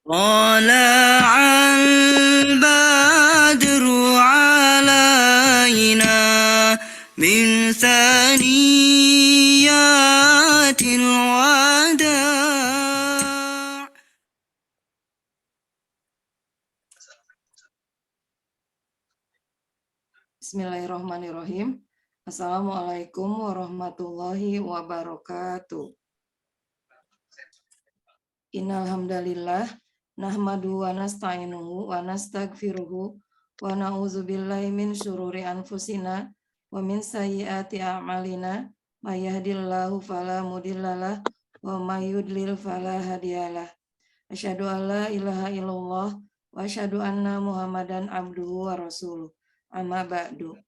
طلع البدر علينا من ثنيات الوداع. Bismillahirrahmanirrahim. Assalamualaikum warahmatullahi wabarakatuh. Innal hamdalillah nahmadu wa nasta'inuhu wa nastaghfiruhu wa na'udzubillahi min syururi anfusina wa min sayyiati a'malina may yahdihillahu fala mudhillalah wa may yudlil fala hadiyalah. Asyhadu an la ilaha illallah wa asyhadu anna Muhammadan abduhu wa rasuluh. Amma ba'du.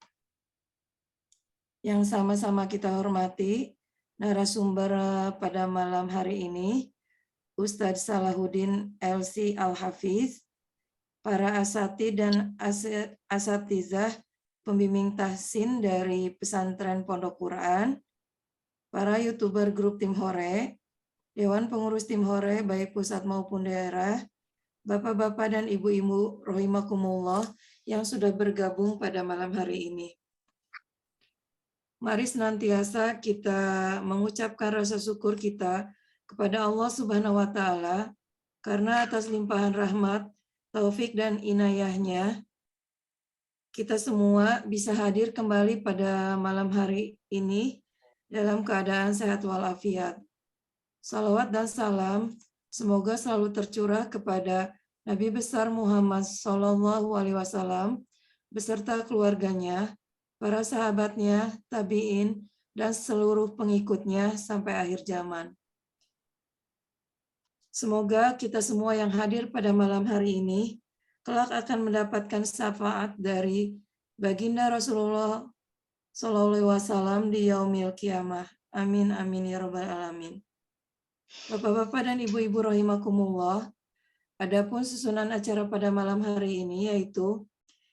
Yang sama-sama kita hormati narasumber pada malam hari ini, Ustadz Salahuddin LC Al-Hafiz, para asati dan asatizah pembimbing tahsin dari pesantren Pondok Quran, para YouTuber grup Tim Hore, Dewan Pengurus Tim Hore baik pusat maupun daerah, Bapak-bapak dan Ibu-ibu rahimakumullah yang sudah bergabung pada malam hari ini. Mari senantiasa kita mengucapkan rasa syukur kita kepada Allah Subhanahu wa Ta'ala, karena atas limpahan rahmat, taufik, dan inayahnya, kita semua bisa hadir kembali pada malam hari ini dalam keadaan sehat walafiat. Salawat dan salam semoga selalu tercurah kepada Nabi besar Muhammad SAW beserta keluarganya, para sahabatnya, tabi'in, dan seluruh pengikutnya sampai akhir zaman. Semoga kita semua yang hadir pada malam hari ini kelak akan mendapatkan syafaat dari baginda Rasulullah SAW di yaumil qiyamah. Amin, amin, ya rabbal alamin. Bapak-bapak dan ibu-ibu rahimakumullah, adapun susunan acara pada malam hari ini yaitu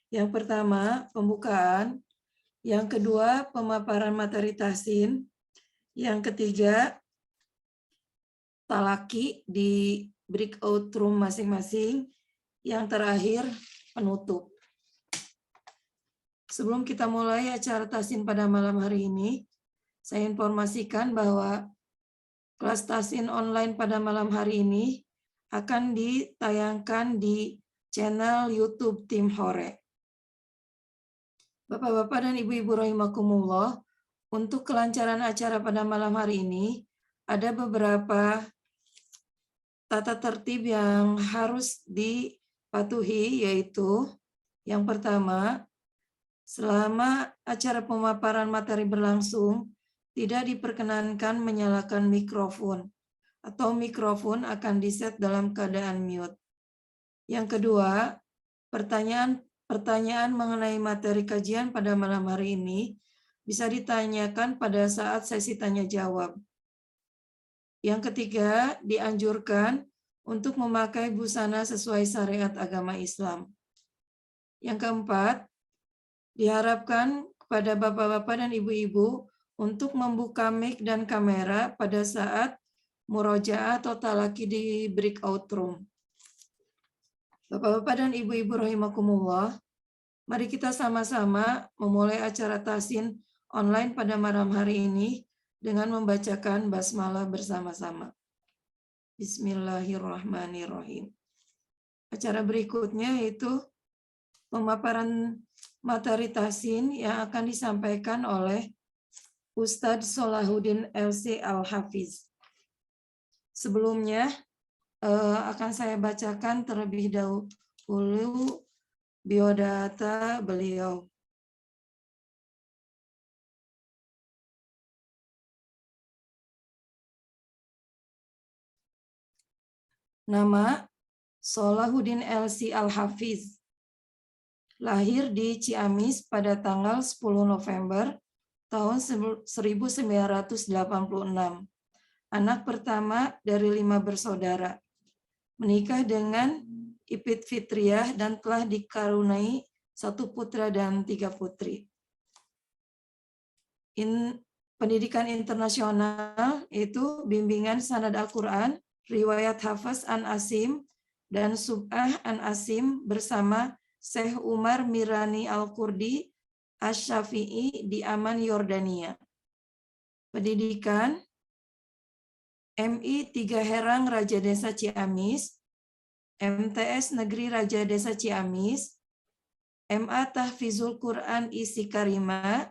yang pertama pembukaan, yang kedua pemaparan materi tahsin, yang ketiga talaki di breakout room masing-masing, yang terakhir penutup. Sebelum kita mulai acara tahsin pada malam hari ini, saya informasikan bahwa kelas tahsin online pada malam hari ini akan ditayangkan di channel YouTube Tim Hore. Bapak-bapak dan ibu-ibu rahimakumullah, untuk kelancaran acara pada malam hari ini, ada beberapa tata tertib yang harus dipatuhi, yaitu yang pertama, selama acara pemaparan materi berlangsung, tidak diperkenankan menyalakan mikrofon, atau mikrofon akan diset dalam keadaan mute. Yang kedua, pertanyaan mengenai materi kajian pada malam hari ini bisa ditanyakan pada saat sesi tanya jawab. Yang ketiga, dianjurkan untuk memakai busana sesuai syariat agama Islam. Yang keempat, diharapkan kepada bapak-bapak dan ibu-ibu untuk membuka mic dan kamera pada saat murojaah atau talaki di breakout room. Bapak-bapak dan ibu-ibu rahimakumullah, mari kita sama-sama memulai acara tahsin online pada malam hari ini dengan membacakan basmalah bersama-sama. Bismillahirrahmanirrahim. Acara berikutnya yaitu pemaparan materi tahsin yang akan disampaikan oleh Ustadz Salahuddin LC Al-Hafiz. Sebelumnya akan saya bacakan terlebih dahulu biodata beliau. Nama Salahuddin LC Al-Hafiz. Lahir di Ciamis pada tanggal 10 November tahun 1986. Anak pertama dari 5 bersaudara. Menikah dengan Ipit Fitriah dan telah dikaruniai 1 putra dan 3 putri. Pendidikan internasional itu bimbingan sanad Al-Quran, riwayat Hafaz an Asim, dan Sub'ah an Asim bersama Syekh Umar Mirani Al-Kurdi Asy-Syafi'i di Amman, Yordania. Pendidikan MI 3 Herang Raja Desa Ciamis, MTS Negeri Raja Desa Ciamis, MA Tahfizul Quran Isi Karima,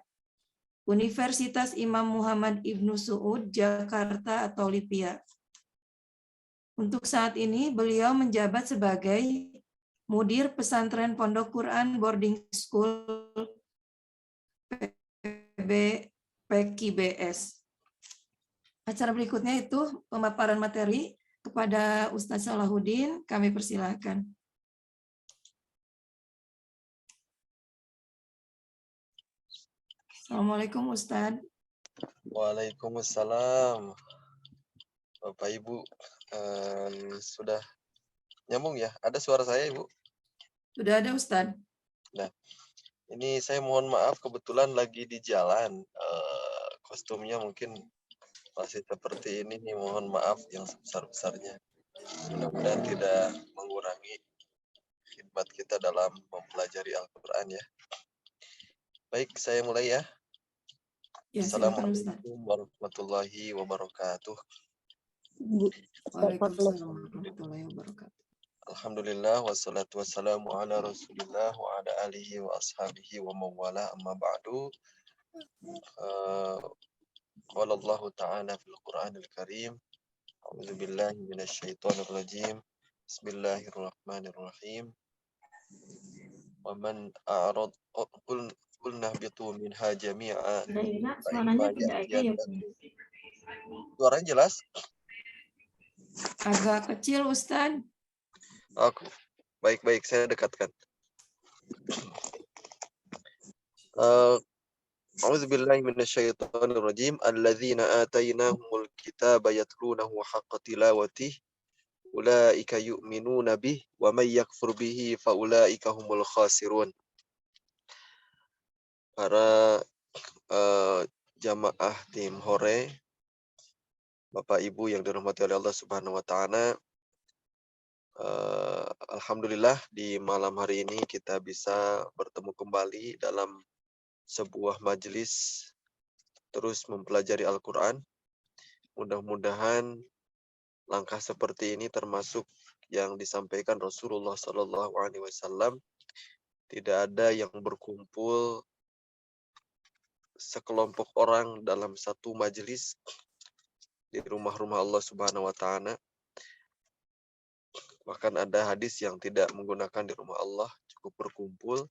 Universitas Imam Muhammad Ibnu Su'ud, Jakarta atau Lipia. Untuk saat ini beliau menjabat sebagai Mudir Pesantren Pondok Quran Boarding School PKBS. Acara berikutnya itu pemaparan materi kepada Ustadz Salahuddin, kami persilahkan. Assalamualaikum Ustadz. Waalaikumsalam. Bapak Ibu, sudah nyambung ya? Ada suara saya, Ibu? Sudah ada Ustadz. Nah, ini saya mohon maaf kebetulan lagi di jalan. Kostumnya mungkin masih seperti ini nih, mohon maaf yang sebesar-besarnya. Mudah-mudahan tidak mengurangi khidmat kita dalam mempelajari Al-Quran ya. Baik, saya mulai ya. Ya, silakan Ustadz. Assalamualaikum warahmatullahi wabarakatuh. Waalaikumsalam warahmatullahi wabarakatuh. Alhamdulillah wassalatu wassalamu ala Rasulillah wa ala alihi wa ashabihi wa mawala amma ba'du. Qala Allah Ta'ala fil Qur'anil Karim. A'udzu billahi minasyaitonir rajim. Bismillahirrahmanirrahim. Wa man a'rad qulna bitu minha jami'a. Suaranya tidak ada ya, Bu? Suaranya jelas? Agak kecil Ustadz. Aku. Baik-baik, saya dekatkan. A'udzu billahi minasyaitonir rajim. Alladzina atainahumul kitaba yatlunahu haqqa tilawatihi ulaika yu'minuna bih wa may yakfur bihi fa ulaika humul khasirun. Para jamaah tim Hore, Bapak Ibu yang dirahmati oleh Allah Subhanahu wa taala, alhamdulillah di malam hari ini kita bisa bertemu kembali dalam sebuah majelis terus mempelajari Al-Quran. Mudah-mudahan langkah seperti ini termasuk yang disampaikan Rasulullah SAW. Tidak ada yang berkumpul sekelompok orang dalam satu majelis di rumah-rumah Allah Subhanahu wa taala. Bahkan ada hadis yang tidak menggunakan di rumah Allah, cukup berkumpul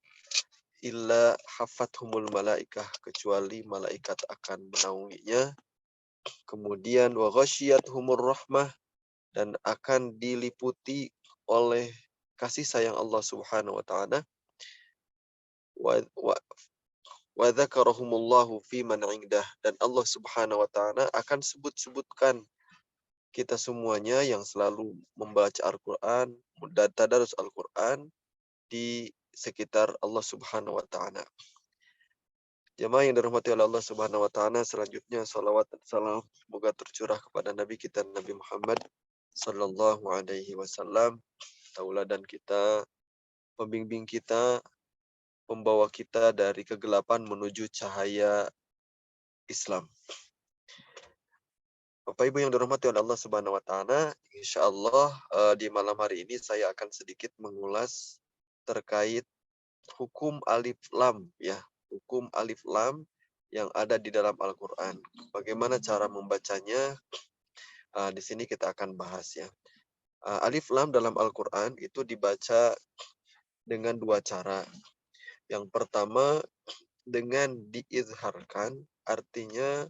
illa hafathumul malaikah, kecuali malaikat akan menaunginya. Kemudian wa ghasyiyatuhumur rahmah, dan akan diliputi oleh kasih sayang Allah Subhanahu wa taala. Wa dzakarahumullahu fi man 'indah, dan Allah Subhanahu wa taala akan sebut-sebutkan kita semuanya yang selalu membaca Al-Qur'an, tadarus Al-Qur'an di sekitar Allah Subhanahu wa taala. Jemaah yang dirahmati oleh Allah Subhanahu wa taala, selanjutnya salawat dan salam semoga tercurah kepada Nabi kita Nabi Muhammad sallallahu alaihi wasallam, tauladan kita, pembimbing kita, pembawa kita dari kegelapan menuju cahaya Islam. Bapak Ibu yang dirahmati oleh Allah Subhanahu wa taala, insyaallah di malam hari ini saya akan sedikit mengulas terkait hukum alif lam ya, hukum alif lam yang ada di dalam Al-Qur'an. Bagaimana cara membacanya? Di sini kita akan bahas ya. Alif lam dalam Al-Qur'an itu dibaca dengan dua cara. Yang pertama dengan diizharkan, artinya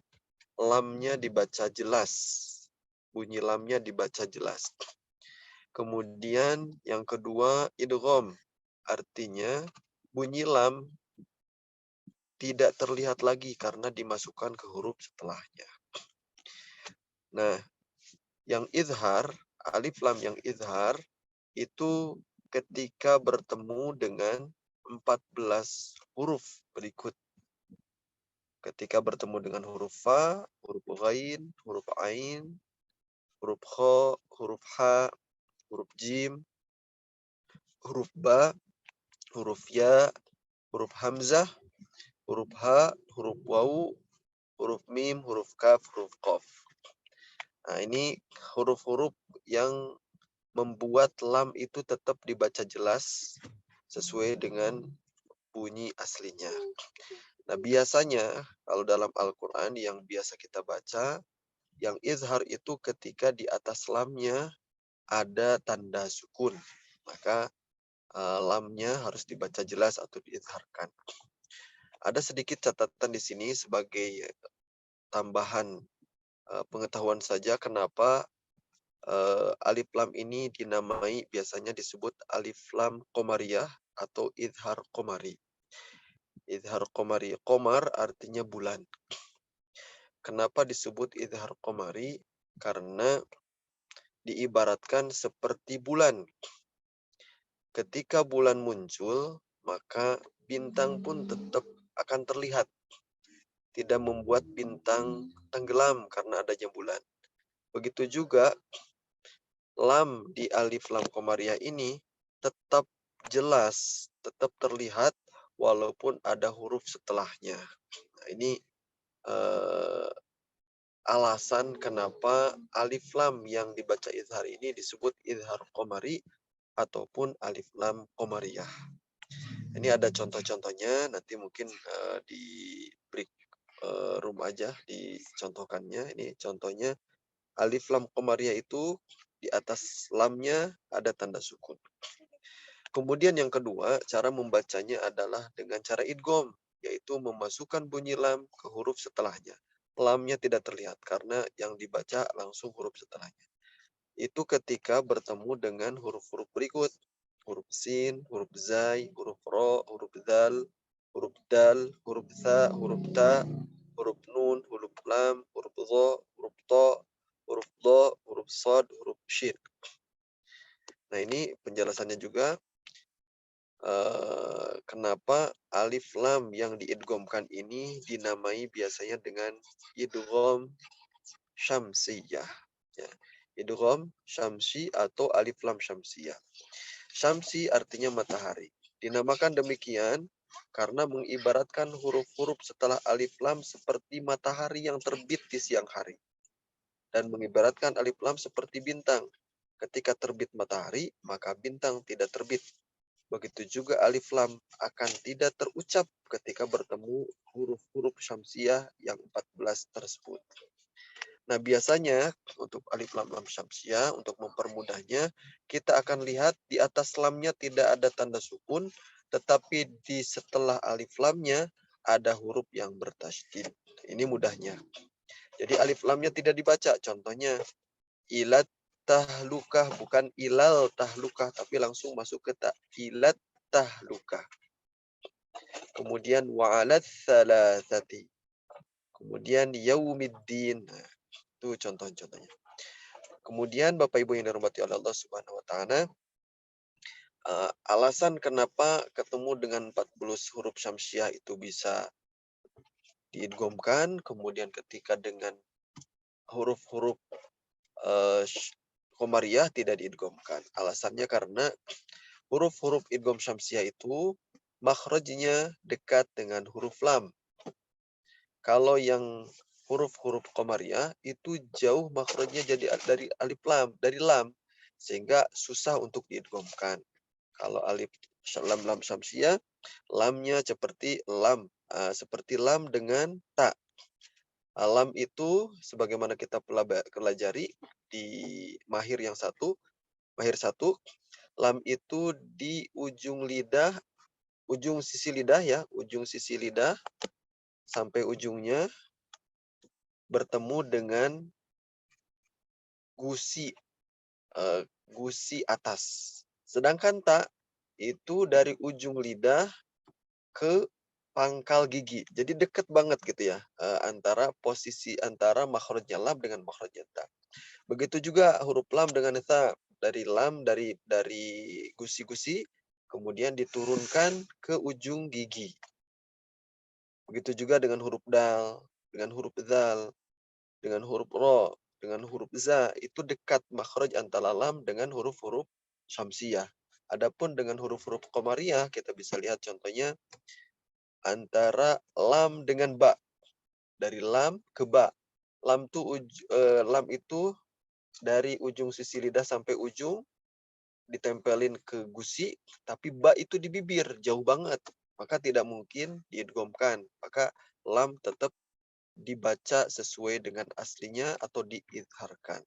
lamnya dibaca jelas. Bunyi lamnya dibaca jelas. Kemudian yang kedua idgham, artinya bunyi lam tidak terlihat lagi karena dimasukkan ke huruf setelahnya. Nah, yang izhar, alif lam yang izhar itu ketika bertemu dengan 14 huruf berikut. Ketika bertemu dengan huruf fa, huruf ghain, huruf ain, huruf kha, huruf ha, huruf jim, huruf ba, huruf ya, huruf hamzah, huruf ha, huruf wawu, huruf mim, huruf kaf, huruf qaf. Nah, ini huruf-huruf yang membuat lam itu tetap dibaca jelas sesuai dengan bunyi aslinya. Nah, biasanya kalau dalam Al-Quran yang biasa kita baca, yang izhar itu ketika di atas lamnya ada tanda sukun. Maka lamnya harus dibaca jelas atau diizharkan. Ada sedikit catatan di sini sebagai tambahan pengetahuan saja kenapa alif lam ini dinamai biasanya disebut alif lam qamariyah atau izhar qamari. Izhar qamari, qamar artinya bulan. Kenapa disebut izhar qamari? Karena diibaratkan seperti bulan. Ketika bulan muncul, maka bintang pun tetap akan terlihat. Tidak membuat bintang tenggelam karena adanya bulan. Begitu juga lam di alif lam qamariyah ini tetap jelas, tetap terlihat walaupun ada huruf setelahnya. Nah, ini alasan kenapa alif lam yang dibaca izhar ini disebut izhar qamari ataupun alif lam qamariyah. Ini ada contoh-contohnya, nanti mungkin di break room aja dicontohkannya. Ini contohnya alif lam qamariyah itu di atas lamnya ada tanda sukun. Kemudian yang kedua, cara membacanya adalah dengan cara idgham, yaitu memasukkan bunyi lam ke huruf setelahnya. Lamnya tidak terlihat karena yang dibaca langsung huruf setelahnya. Itu ketika bertemu dengan huruf-huruf berikut. Huruf sin, huruf zai, huruf ro, huruf dal, huruf dal, huruf tha, huruf ta, huruf nun, huruf lam, huruf dha, huruf ta, huruf dha, huruf sad, huruf shin. Nah, ini penjelasannya juga kenapa alif lam yang diidghamkan ini dinamai biasanya dengan idgham syamsiyah. Ya. Idgham syamsi atau alif lam syamsiyah. Syamsi artinya matahari. Dinamakan demikian karena mengibaratkan huruf-huruf setelah alif lam seperti matahari yang terbit di siang hari. Dan mengibaratkan alif lam seperti bintang. Ketika terbit matahari, maka bintang tidak terbit. Begitu juga alif lam akan tidak terucap ketika bertemu huruf-huruf syamsiah yang 14 tersebut. Nah, biasanya untuk alif lam lam syamsiah, untuk mempermudahnya, kita akan lihat di atas lamnya tidak ada tanda sukun, tetapi di setelah alif lamnya ada huruf yang bertasydid. Ini mudahnya. Jadi alif lamnya tidak dibaca. Contohnya, ilat tahlukah, bukan ilal tahlukah, tapi langsung masuk ke ta. Ilat tahlukah. Kemudian wa'alat thalathati. Kemudian yaumiddin. Nah, itu contoh-contohnya. Kemudian Bapak Ibu yang dirahmati oleh Allah Subhanahu wa taala, alasan kenapa ketemu dengan 40 huruf syamsiah itu bisa diidghamkan, kemudian ketika dengan huruf-huruf qamariyah tidak diidghamkan. Alasannya karena huruf-huruf idgham syamsiah itu makhrajnya dekat dengan huruf lam. Kalau yang huruf-huruf qamariyah itu jauh makhrajnya jadi dari alif lam, dari lam, sehingga susah untuk diidghamkan. Kalau alif lam lam syamsiah, lamnya seperti lam dengan ta. Lam itu sebagaimana kita pelajari di mahir satu, lam itu di ujung lidah, ujung sisi lidah sampai ujungnya bertemu dengan gusi atas. Sedangkan ta itu dari ujung lidah ke pangkal gigi. Jadi dekat banget gitu ya, posisi antara makhrajnya lam dengan makhrajnya ta. Begitu juga huruf lam dengan ta, dari lam dari gusi-gusi kemudian diturunkan ke ujung gigi. Begitu juga dengan huruf dal, dengan huruf dzal, dengan huruf ro, dengan huruf za, itu dekat makhraj antara lam dengan huruf-huruf syamsiyah. Adapun dengan huruf-huruf qamariyah kita bisa lihat contohnya antara lam dengan ba. Dari lam ke ba. Lam itu dari ujung sisi lidah sampai ujung ditempelin ke gusi, tapi ba itu di bibir, jauh banget. Maka tidak mungkin diidghamkan. Maka lam tetap dibaca sesuai dengan aslinya atau diidharkan.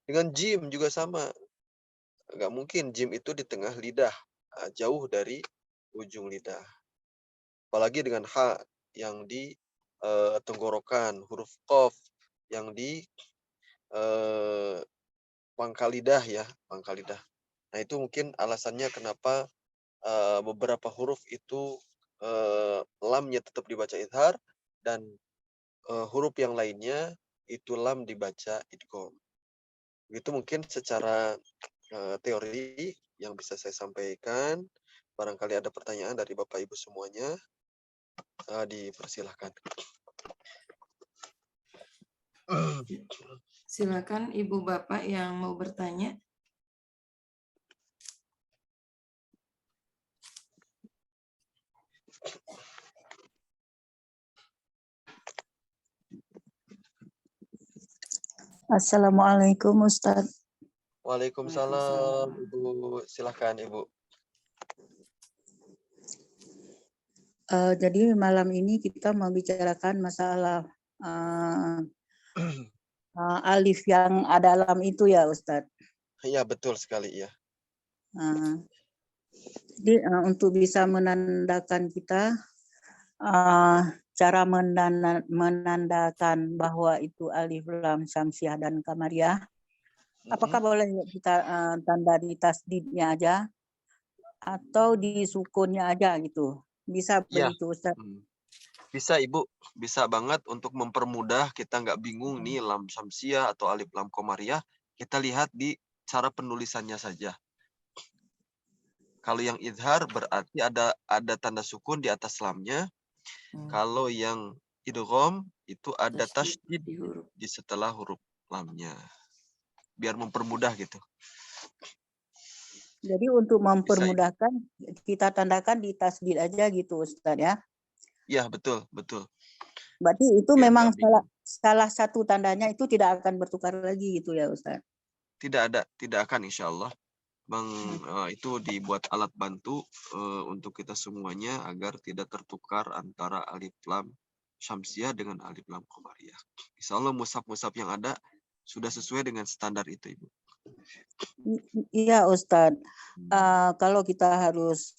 Dengan jim juga sama. Nggak mungkin jim itu di tengah lidah, jauh dari ujung lidah. Apalagi dengan ha yang di tenggorokan, huruf qaf yang di pangkal lidah ya, pangkal lidah. Nah, itu mungkin alasannya kenapa beberapa huruf itu lamnya tetap dibaca idhar dan huruf yang lainnya itu lam dibaca idgham. Itu mungkin secara teori yang bisa saya sampaikan. Barangkali ada pertanyaan dari Bapak Ibu semuanya, dipersilahkan. Silakan Ibu Bapak yang mau bertanya. Assalamualaikum Ustadz. Waalaikumsalam, Ibu. Silahkan, Ibu. Jadi malam ini kita membicarakan masalah alif yang ada lam itu ya Ustadz. Iya, betul sekali ya. Jadi untuk bisa menandakan kita cara menandakan bahwa itu alif lam syamsiah dan qamariyah. Apakah boleh kita tanda di tasdidnya aja atau di sukunnya aja gitu? Bisa Ya. begitu Ustaz? Bisa Ibu, bisa banget untuk mempermudah kita nggak bingung nih lam syamsiah atau alif lam qamariyah, kita lihat di cara penulisannya saja. Kalau yang idhar berarti ada tanda sukun di atas lamnya. Kalau yang idgham itu ada tasydid di setelah huruf lamnya. Biar mempermudah gitu. Jadi untuk mempermudahkan kita tandakan di tasdid aja gitu Ustaz ya? Iya, betul, betul. Berarti itu memang salah satu tandanya itu tidak akan bertukar lagi gitu ya Ustaz? Tidak akan insya Allah. Itu dibuat alat bantu untuk kita semuanya agar tidak tertukar antara alif lam syamsiah dengan alif lam qamariyah. Insya Allah mushaf-mushaf yang ada sudah sesuai dengan standar itu, Ibu. Iya Ustadz, kalau kita harus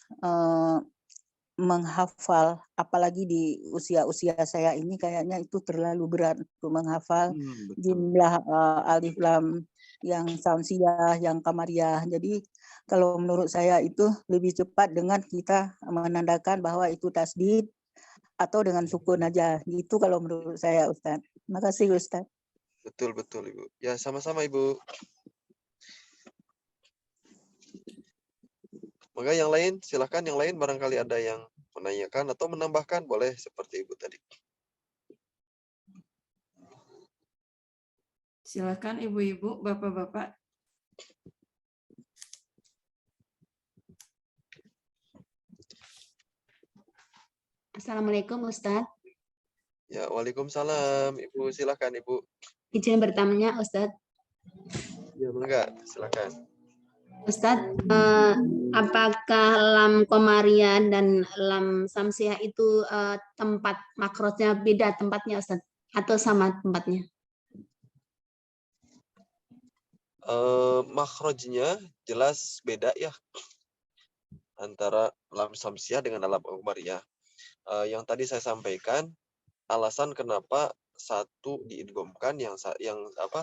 menghafal, apalagi di usia-usia saya ini kayaknya itu terlalu berat untuk menghafal jumlah alif lam yang syamsiah, yang qamariyah. Jadi kalau menurut saya itu lebih cepat dengan kita menandakan bahwa itu tasdid atau dengan sukun aja. Itu kalau menurut saya Ustadz. Terima kasih Ustadz. Betul, Ibu. Ya, sama-sama Ibu. Maka yang lain, silakan yang lain barangkali ada yang menanyakan atau menambahkan, boleh seperti Ibu tadi. Silakan Ibu-ibu, Bapak-bapak. Assalamualaikum Ustadz. Ya, waalaikumsalam. Ibu, silakan Ibu. Izin bertanya Ustadz. Ya, enggak, silakan. Ustadz, apakah lam qamariyah dan lam syamsiah itu tempat makrotnya beda tempatnya Ustadz? Atau sama tempatnya? Makhrajnya jelas beda ya antara lam syamsiah dengan lam qamariyah. Yang tadi saya sampaikan alasan kenapa satu diidghamkan, yang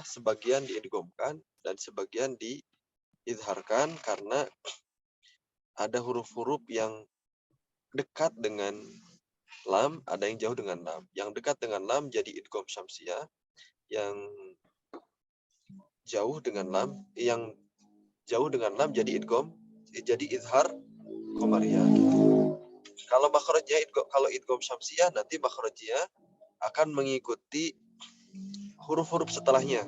sebagian diidghamkan dan sebagian diidharkan karena ada huruf-huruf yang dekat dengan lam, ada yang jauh dengan lam. Yang dekat dengan lam jadi idgham syamsiah, yang jauh dengan lam jadi jadi idhar qamariyah. Kalau makhrajnya kalau idgham syamsiah nanti makhrajnya akan mengikuti huruf-huruf setelahnya.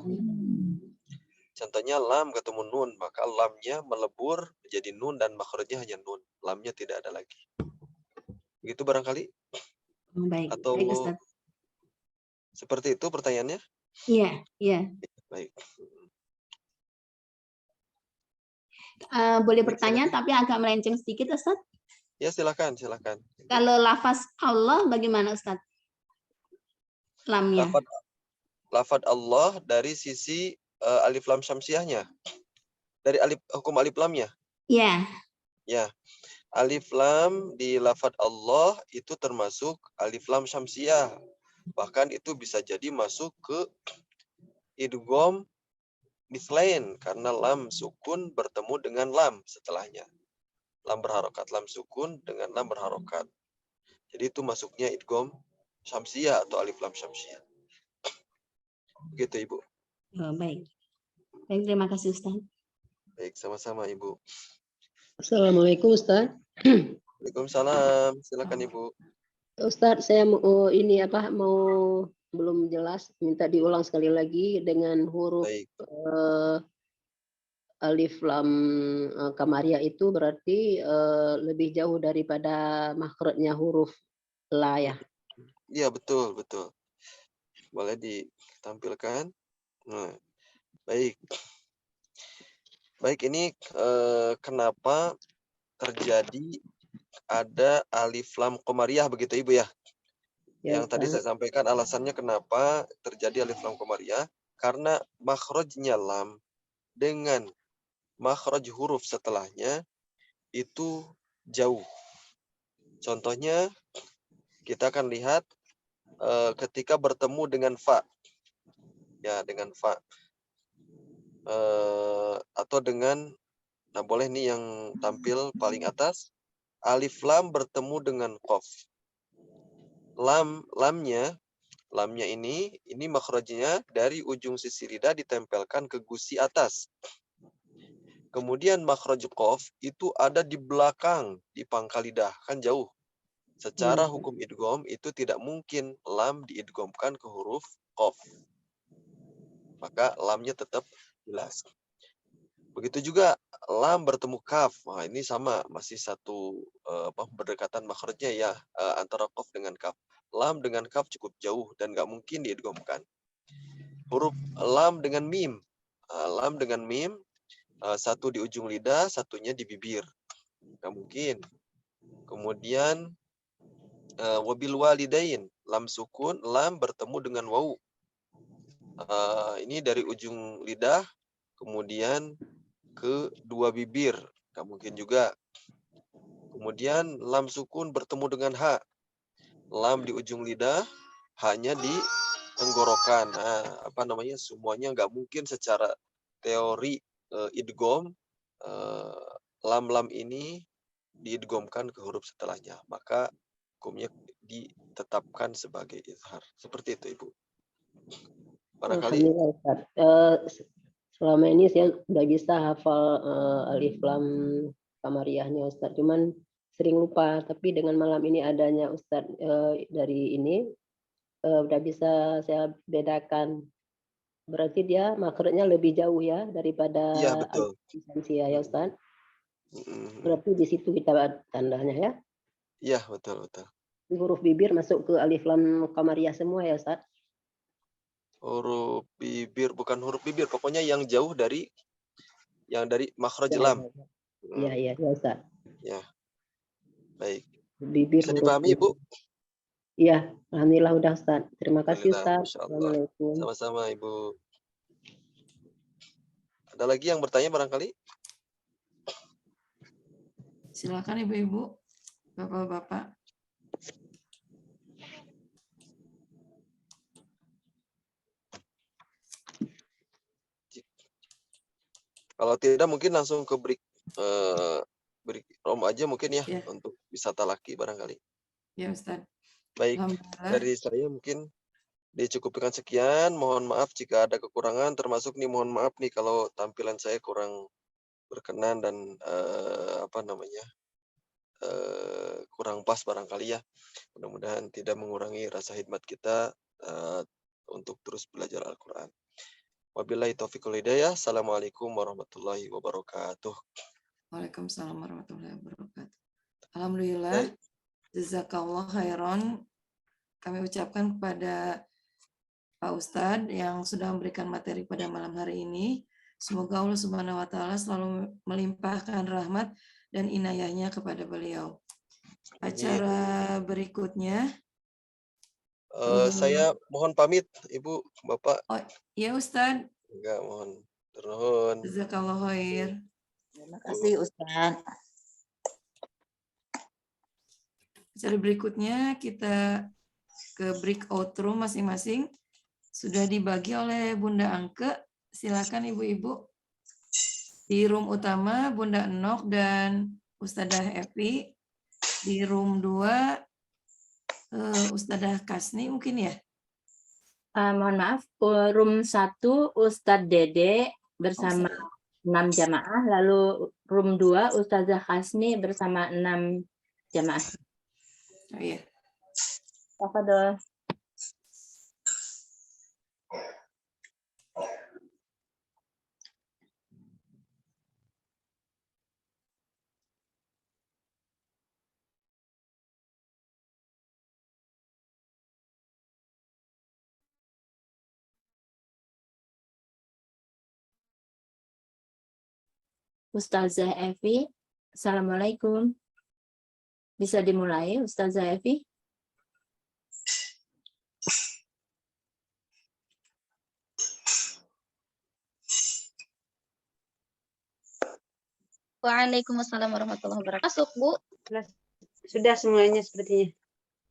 Contohnya lam ketemu nun, maka lamnya melebur menjadi nun dan makhrajnya hanya nun. Lamnya tidak ada lagi. Begitu barangkali? Baik, Atau baik Ustaz. seperti itu pertanyaannya? Iya, iya. Baik. Boleh Baik, bertanya silakan. tapi agak melenceng sedikit Ustaz. Ya, silakan, silakan. Kalau lafaz Allah bagaimana Ustaz? Lamnya. Lafad Allah dari sisi alif lam syamsiahnya. Dari hukum alif lamnya. Iya. Ya. Alif lam di lafad Allah itu termasuk alif lam syamsiah. Bahkan itu bisa jadi masuk ke idgham mithlain karena lam sukun bertemu dengan lam setelahnya. Lam berharokat, lam sukun dengan lam berharokat. Jadi itu masuknya idgham syamsiah atau alif lam syamsiah. Begitu Ibu. Oh, baik. Baik, terima kasih Ustaz. Baik, sama-sama Ibu. Assalamualaikum Ustaz. Waalaikumsalam. Silakan Ibu. Ustaz, saya mau belum jelas, minta diulang sekali lagi dengan huruf Baik. alif lam kamaria itu berarti lebih jauh daripada makhrajnya huruf la ya. Iya, betul, betul. Boleh ditampilkan. Nah, baik. Baik, ini kenapa terjadi ada alif lam qamariyah begitu Ibu ya? Ya, Yang tadi Ustaz. saya sampaikan alasannya kenapa terjadi alif lam qamariyah karena makhrajnya lam dengan makhraj huruf setelahnya itu jauh. Contohnya kita akan lihat ketika bertemu dengan fa. Ya, dengan fa. Atau dengan, nah boleh nih yang tampil paling atas, alif lam bertemu dengan qaf. Lamnya ini makhrajnya dari ujung sisi lidah ditempelkan ke gusi atas. Kemudian makhraj qaf itu ada di belakang, di pangkal lidah, kan jauh. Secara hukum idgham itu tidak mungkin lam diidghamkan ke huruf qaf. Maka lamnya tetap jelas. Begitu juga lam bertemu kaf. Nah, ini sama, masih satu berdekatan makhrajnya ya antara qaf dengan kaf. Lam dengan kaf cukup jauh dan nggak mungkin diidghamkan. Huruf lam dengan mim. Lam dengan mim, satu di ujung lidah, satunya di bibir. Nggak mungkin. Kemudian wabil walidain, lam sukun, lam bertemu dengan waw. Ini dari ujung lidah, kemudian ke dua bibir, nggak mungkin juga. Kemudian lam sukun bertemu dengan ha. Lam di ujung lidah, hanya di tenggorokan. Nah, semuanya nggak mungkin secara teori idgham lam-lam ini diidghamkan ke huruf setelahnya. Maka hukumnya ditetapkan sebagai izhar. Seperti itu, Ibu. Barangkali Alhamdulillah Ustaz. Selama ini saya udah bisa hafal alif lam kamariyahnya Ustaz. Cuman sering lupa. Tapi dengan malam ini adanya Ustaz dari ini udah bisa saya bedakan. Berarti dia makhrajnya lebih jauh ya daripada iya betul. ya Ustaz. Berarti di situ kita tandanya ya. Iya, betul, betul. Huruf bibir masuk ke alif lam kamariyah semua ya Ustaz. Huruf bibir, bukan huruf bibir, pokoknya yang jauh dari makhraj Ya, lam. Iya, Ustaz. Ya. Baik. Bibir Bisa dipahami, Ibu? Iya, alhamdulillah udah Ustaz. Terima kasih Alhamdulillah, Ustaz. Masya Allah. Assalamualaikum. Sama-sama, Ibu. Ada lagi yang bertanya barangkali? Silakan Ibu-ibu, Bapak-bapak. Kalau tidak mungkin langsung ke break room aja mungkin ya, untuk bisa talaki barangkali. Ya Ustaz. Baik, dari saya mungkin dicukupkan sekian. Mohon maaf jika ada kekurangan, termasuk nih mohon maaf nih kalau tampilan saya kurang berkenan dan kurang pas barangkali ya. Mudah-mudahan tidak mengurangi rasa khidmat kita untuk terus belajar Al-Quran. Wabillahi taufiq wal hidayah. Assalamualaikum warahmatullahi wabarakatuh. Waalaikumsalam warahmatullahi wabarakatuh. Alhamdulillah, jazakallah khairan. Kami ucapkan kepada Pak Ustadz yang sudah memberikan materi pada malam hari ini. Semoga Allah Subhanahu wa Ta'ala selalu melimpahkan rahmat dan inayahnya kepada beliau. Acara berikutnya. Saya mohon pamit, Ibu, Bapak. Oh, ya Ustadz. Enggak, mohon turun. Jazakallah khair. Terima kasih Ustaz. Acara berikutnya kita ke breakout room masing-masing. Sudah dibagi oleh Bunda Angke. Silakan ibu-ibu. Di room utama Bunda Enok dan Ustadzah Evi. Di room 2 Ustadzah Kasni mungkin ya? Mohon maaf, room 1 Ustadz Dede bersama 6 jamaah, lalu room 2 Ustadzah Kasni bersama 6 jamaah. Oh iya. Tafadhol. Ustazah Evi, Assalamualaikum. Bisa dimulai, Ustazah Evi? Waalaikumsalam warahmatullahi wabarakatuh, Bu. Sudah semuanya sepertinya.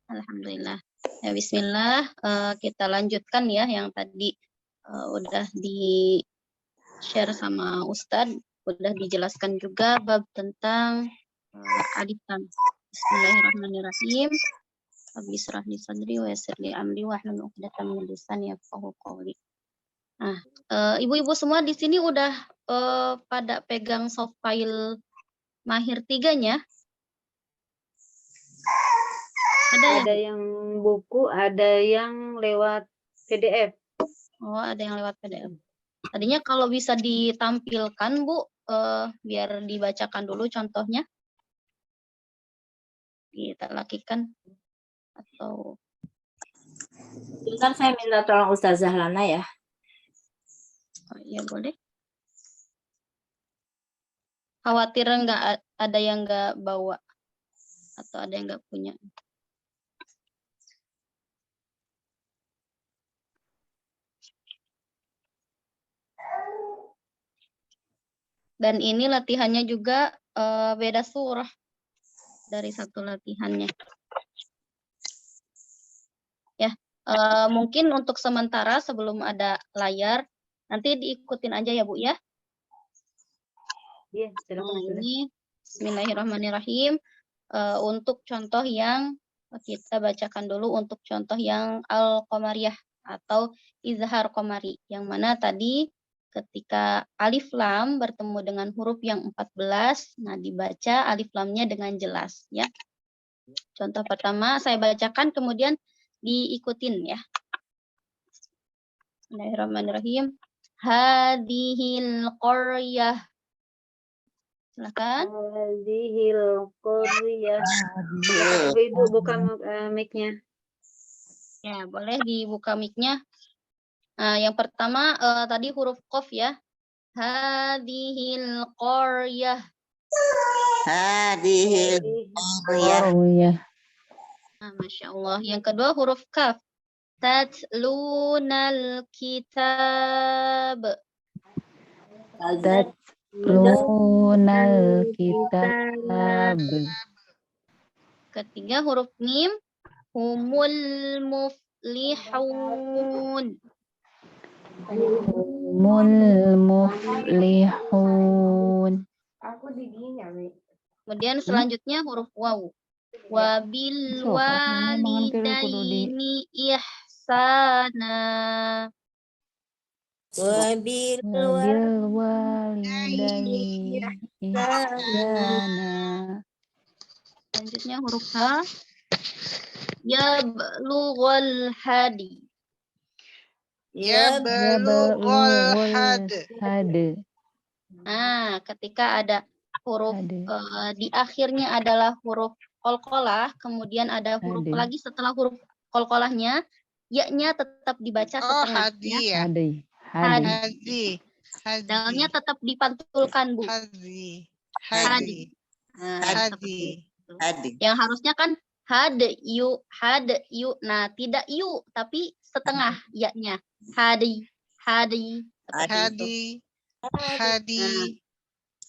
Alhamdulillah. Ya, bismillah, kita lanjutkan ya yang tadi udah di-share sama Ustadz, udah dijelaskan juga bab tentang alif lam. Bismillahirrahmanirrahim. Rabbi israh li sadri wa yassir li amri wahlul 'uqdatam min lisani yafqahu qawli. Nah, ibu-ibu semua di sini udah pada pegang soft file Mahir 3-nya? Ada yang buku, ada yang lewat PDF. Oh, ada yang lewat PDF. Tadinya kalau bisa ditampilkan, Bu, biar dibacakan dulu contohnya. Kita lakukan atau Sebentar, saya minta tolong Ustazah Lana ya. oh, ya boleh. Khawatir nggak ada yang nggak bawa atau ada yang nggak punya. Dan ini latihannya juga beda surah dari satu latihannya. Ya, mungkin untuk sementara sebelum ada layar, nanti diikutin aja ya Bu ya. Iya, silakan. Ini Bismillahirrahmanirrahim. Untuk contoh yang kita bacakan dulu untuk contoh yang Al-Qamariyah atau Izhar Qamari. Yang mana tadi ketika alif lam bertemu dengan huruf yang 14, nah dibaca alif lamnya dengan jelas ya. Contoh pertama saya bacakan kemudian diikutin ya. Bismillahirrahmanirrahim. Hadhil qaryah. Silakan. Hadhil qaryah. Ibu buka mic-nya. Ya, boleh dibuka mic-nya. Nah, yang pertama tadi huruf qaf ya. Hadhil qaryah. Hadihil ya. Nah, Masya Allah. Yang kedua huruf kaf. Tatlunal kitab. Tatlunal kitab. Ketiga huruf mim. Humul muflihun. Humul muflihun. Kemudian selanjutnya huruf waw. Wabil walidaini ihsana. Wabil walidaini ihsana. Selanjutnya huruf ha. Yablughal hadi. Yablughul had. Nah, ketika ada huruf Had. di akhirnya adalah huruf qalqalah, kemudian ada huruf Hadi. lagi setelah huruf qalqalahnya, ya-nya tetap dibaca setengah. Ya. Hadi. Hadi. Dalnya tetap dipantulkan, Bu. Hadi. Nah, seperti itu. Yang harusnya kan had yu. Nah, tidak yu, tapi setengah ya-nya. Hadi. Seperti itu.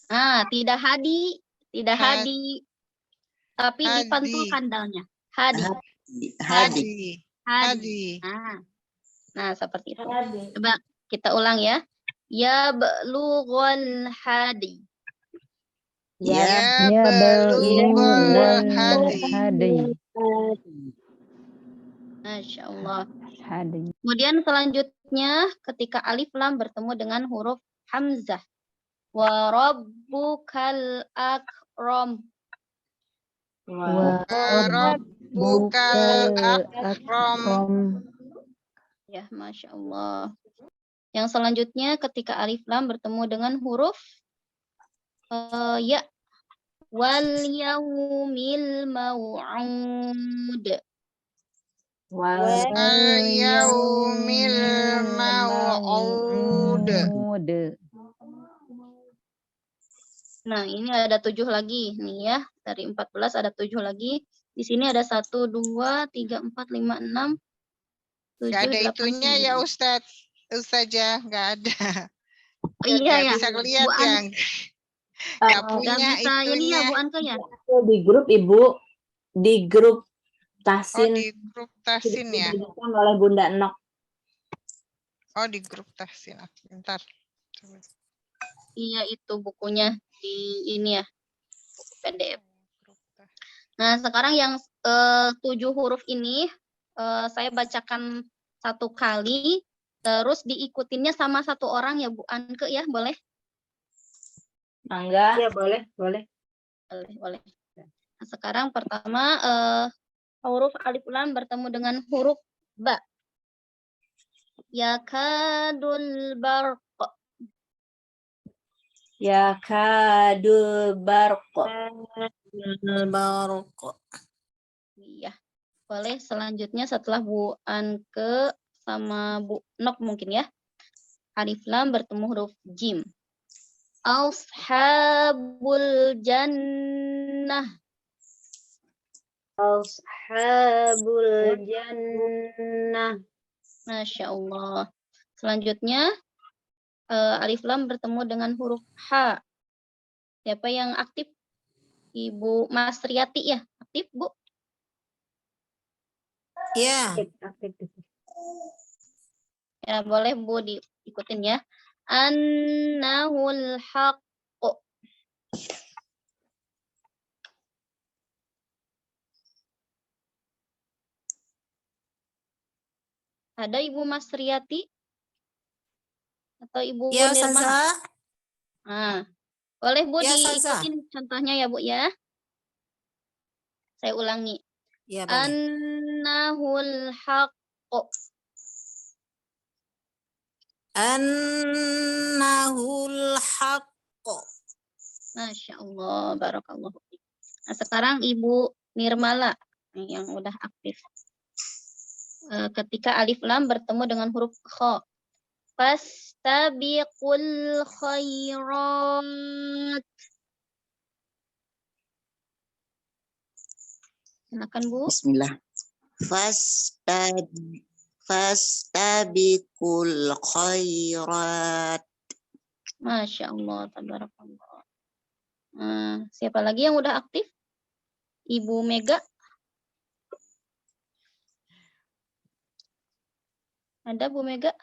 Nah, tidak hadi, tapi dipantulkan dalnya. Hadi. Nah, seperti itu. Coba kita ulang ya. Yablughul hadi. Yablughul hadi. Masya Allah. Hadi. Kemudian selanjutnya ketika alif lam bertemu dengan huruf hamzah. Wa rabbukal akram. Wa rabbukal akram. Ya, Masya Allah. Yang selanjutnya ketika alif lam bertemu dengan huruf ya. Wal yaumil mau'ud. Wal yaumil mau'ud. Nah, ini ada 7 lagi nih ya. Dari 14 ada 7 lagi. Di sini ada 1, 2, 3, 4, 5, 6, 7, Gak ada 8, itunya 9. ya Ustazah, nggak ada. Iya ya. Bisa ngeliat Bu yang nggak punya nggak bisa ini ya itunya. Bu Anke ya. Di grup Ibu, di grup Tahsin. Di grup Tahsin ya. Dibagikan oleh Bunda Nok. Di grup Tahsin. Bentar. Coba. Iya, itu bukunya di ini ya, buku PDF. Nah, sekarang yang 7 huruf ini saya bacakan 1 kali, terus diikutinnya sama 1 orang ya Bu Anke ya, boleh? Mangga. Ya, boleh. Boleh. Nah, sekarang pertama huruf alif lam bertemu dengan huruf ba. Yakadul barq. Yakadul barq. Iya. Boleh selanjutnya setelah Bu Anke sama Bu Nok mungkin ya. Alif lam bertemu huruf jim. Ashabul jannah. Ashabul jannah. Masya Allah. Selanjutnya alif lam bertemu dengan huruf H. Siapa yang aktif? Ibu Mas Riyati ya? Aktif, Bu? Ya. Ya, boleh Bu diikutin ya. Annahul haqqu. Ada Ibu Mas Riyati? Atau Ibu Ya, Nirmala? Ustazah. Nah, boleh Bu Ya, Ustazah. diikutin contohnya ya Bu ya. Saya ulangi. Ya, boleh. Annahul haqqu. Annahul haqqu. Masya Allah, barakallah. Nah, sekarang Ibu Nirmala yang udah aktif. Ketika alif lam bertemu dengan huruf kha. Fastabiqul khairat. Silakan Bu. Bismillah. Fastabiqul khairat. Masya Allah, tabarakallah. Siapa lagi yang udah aktif? Ibu Mega? Ada Bu Mega?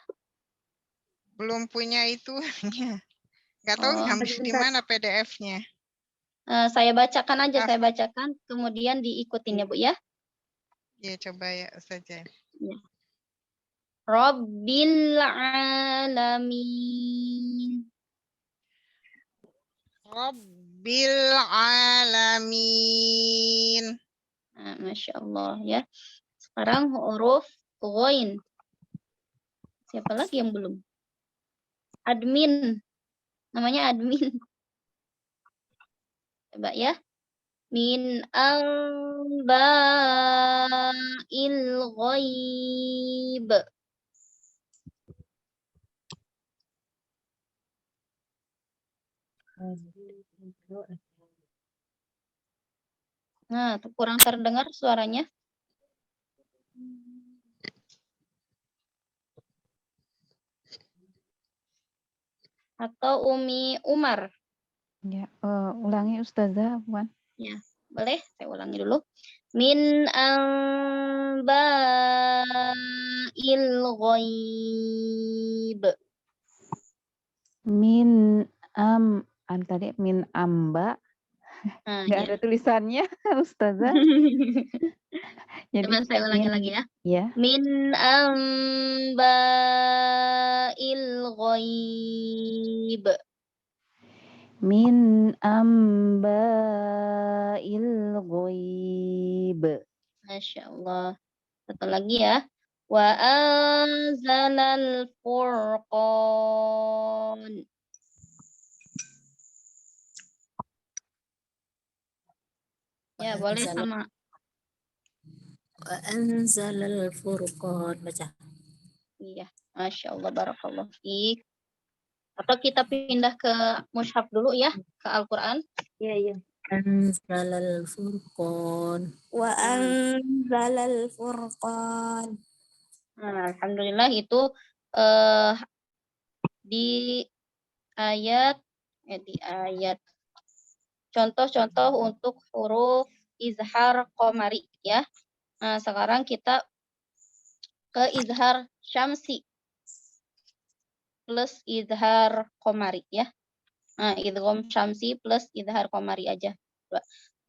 Belum punya itunya. Nggak tahu ngambil di mana PDF-nya. Saya bacakan aja, saya bacakan, kemudian diikutin ya Bu ya. Ya, coba ya saja. Ya. Rabbil alamin. Rabbil alamin. Masya Allah ya. Sekarang huruf ghain. Siapa lagi yang belum? Admin. Namanya admin. Coba ya. Min amba'il ghaib. Nah, tuh kurang terdengar suaranya. Atau Umi Umar. Ya, ulangi Ustazah, Wan. Ya, boleh saya ulangi dulu. Min amba'il ghaib. Min tadi min amba Nah, nggak ya. ada tulisannya Ustazah. Jadi Coba saya ulangi lagi ya. Ya. Min amba'il ghaib. Min amba'il ghaib. Masya Allah. Satu lagi ya. Wa anzalal furqan. Ya, boleh sama. Wa anzalal furqan. Baca. Iya, Masya Allah, barakallah fiik. Atau kita pindah ke mushaf dulu ya, ke Al-Quran. Iya, iya. Anzalal furqan. Wa anzalal furqan. Nah, alhamdulillah itu di ayat contoh-contoh untuk huruf izhar qamari ya. Nah, sekarang kita ke izhar syamsi plus izhar qamari ya. Nah, idgham syamsi plus izhar qamari aja.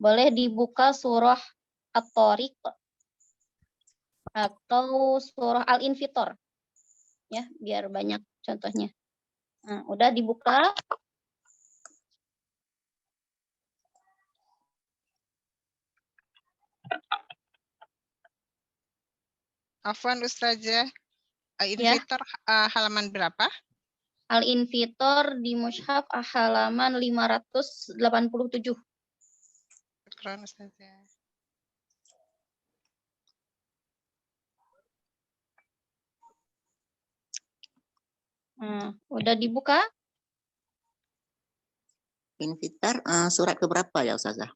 Boleh dibuka surah At-Tariq atau surah Al-Infitor. Ya, biar banyak contohnya. Nah, udah dibuka. Afwan Ustazah, Al-Infitor halaman berapa? Al-Infitor di mushaf halaman 587. Syukran Ustazah. Udah dibuka? Infitar surat keberapa ya Ustazah?